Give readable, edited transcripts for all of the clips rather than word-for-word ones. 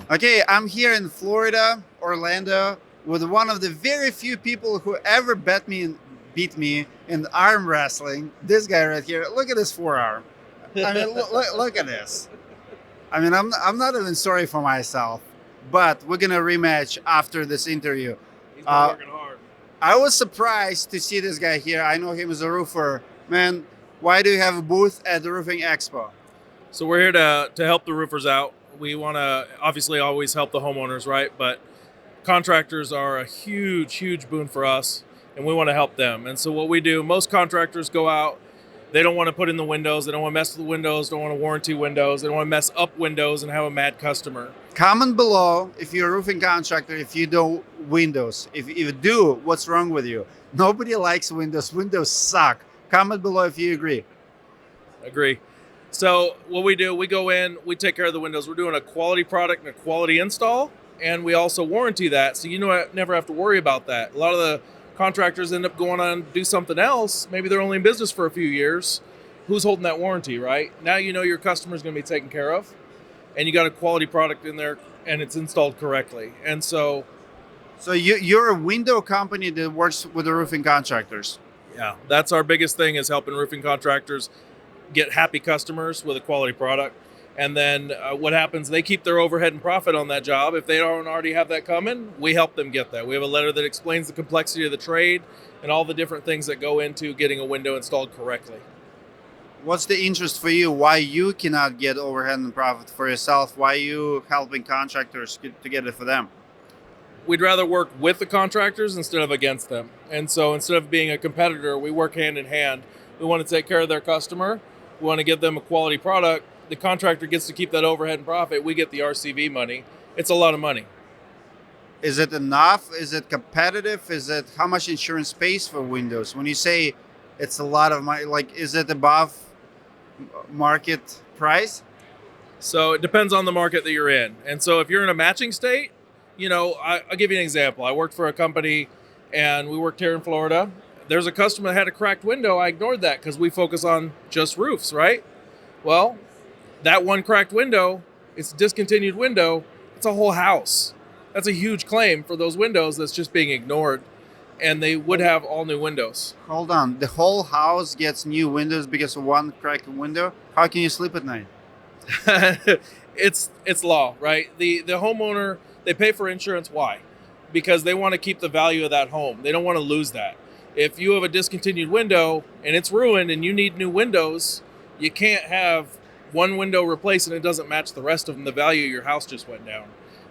Okay, I'm here in Florida, Orlando, with one of the very few people who ever beat me in arm wrestling. This guy right here. Look at this forearm. I mean, look at this. I mean, I'm not even sorry for myself, but we're gonna rematch after this interview. He's been Uh, working hard. I was surprised to see this guy here. I know him as a roofer. Man, why do you have a booth at the Roofing Expo? So we're here to help the roofers out. We want to obviously always help the homeowners, right? But contractors are a huge boon for us, and we want to help them. And so what we do, most contractors go out. They don't want to put in the windows. They don't want to mess with the windows. Don't want to warranty windows. They don't want to mess up windows and have a mad customer. Comment below if you're a roofing contractor, if you do windows. If you do, what's wrong with you? Nobody likes windows. Windows suck. Comment below if you agree. Agree. So what we do, we go in, we take care of the windows. We're doing a quality product and a quality install, and we also warranty that. So never have to worry about that. A lot of the contractors end up going on to do something else. Maybe they're only in business for a few years. Who's holding that warranty, right? Now you know your customer's going to be taken care of, and you got a quality product in there, and it's installed correctly. And so you're a window company that works with the roofing contractors. yeah, that's our biggest thing is helping roofing contractors get happy customers with a quality product. And then what happens, they keep their overhead and profit on that job. If they don't already have that coming, we help them get that. We have a letter that explains the complexity of the trade and all the different things that go into getting a window installed correctly. What's the interest for you? Why you cannot get overhead and profit for yourself? Why you helping contractors to get it for them? We'd rather work with the contractors instead of against them. And so instead of being a competitor, we work hand in hand. We want to take care of their customer. We want to give them a quality product. The contractor gets to keep that overhead and profit. We get the RCV money. It's a lot of money. Is it enough? Is it competitive? Is it how much insurance pays for windows? When you say it's a lot of money, like is it above market price? So it depends on the market that you're in. And so if you're in a matching state, I'll give you an example. I worked for a company and we worked here in Florida. There's a customer that had a cracked window. I ignored that because we focus on just roofs, right? Well, that one cracked window, it's a discontinued window. It's a whole house. That's a huge claim for those windows that's just being ignored. And they would have all new windows. Hold on. The whole house gets new windows because of one cracked window? How can you sleep at night? It's law, right? The homeowner, they pay for insurance. Why? Because they want to keep the value of that home. They don't want to lose that. If you have a discontinued window and it's ruined and you need new windows, you can't have one window replaced and it doesn't match the rest of them. The value of your house just went down.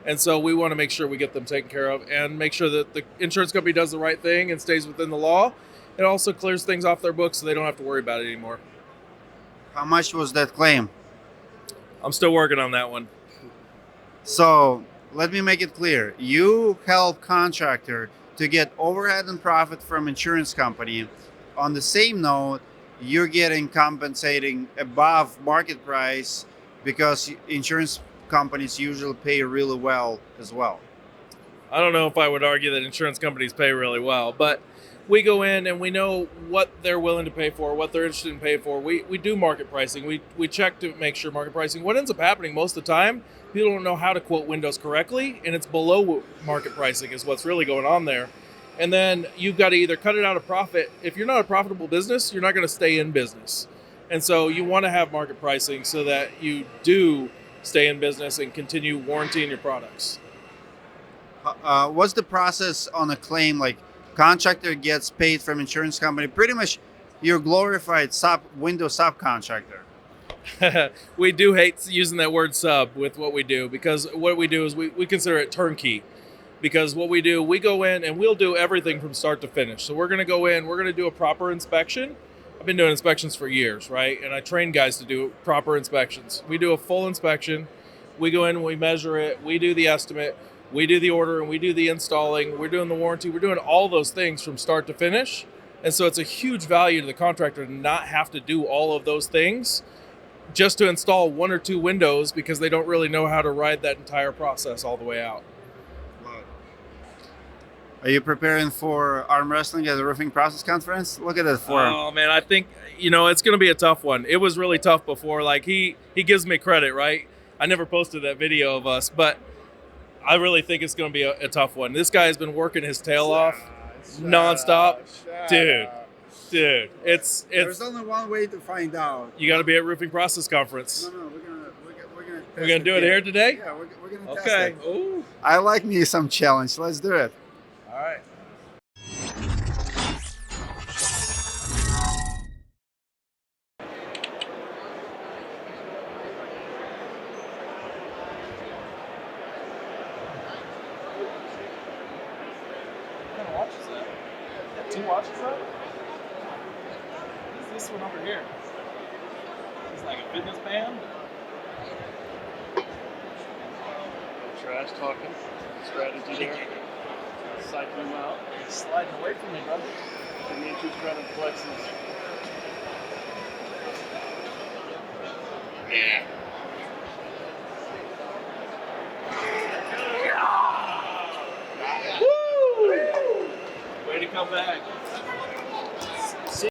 And so we want to make sure we get them taken care of and make sure that the insurance company does the right thing and stays within the law. It also clears things off their books so they don't have to worry about it anymore. How much was that claim? I'm still working on that one. So let me make it clear. You help contractor to get overhead and profit from insurance company. On the same note, you're getting compensating above market price because insurance companies usually pay really well as well. I don't know if I would argue that insurance companies pay really well, but we go in and we know what they're willing to pay for, what they're interested in paying for. We do market pricing. We check to make sure market pricing. What ends up happening most of the time, people don't know how to quote windows correctly, and it's below market pricing is what's really going on there. And then you've got to either cut it out of profit. If you're not a profitable business, you're not going to stay in business. And so you want to have market pricing so that you do stay in business and continue warrantying your products. What's the process on a claim? Like contractor gets paid from insurance company. Pretty much, you're glorified window subcontractor. We do hate using that word sub with what we do because what we do is we consider it turnkey. Because what we do, we go in and we'll do everything from start to finish. So we're going to go in, we're going to do a proper inspection. I've been doing inspections for years, right? And I train guys to do proper inspections. We do a full inspection. We go in, we measure it, we do the estimate, we do the order, and we do the installing. We're doing the warranty. We're doing all those things from start to finish. And so it's a huge value to the contractor to not have to do all of those things just to install one or two windows because they don't really know how to ride that entire process all the way out. Are you preparing for arm wrestling at the Roofing Process Conference? Look at that forearm. Oh man, I think it's going to be a tough one. It was really tough before. Like he gives me credit, right? I never posted that video of us, but I really think it's going to be a tough one. This guy has been working his tail off nonstop. Dude. Dude, it's There's only one way to find out. you got to be at Roofing Process Conference. No, we're We're gonna do it here today. Yeah, we're gonna test Okay. it. Ooh. I like me some challenge. Let's do it. All right. What kind of watch is that? You got 2 watches up? What's this one over here? It's like a fitness band. Trash talking strategy there. Psyching him out. Sliding away from me, brother. Dimitri's trying to flex his. Yeah. Woo! Way to come back.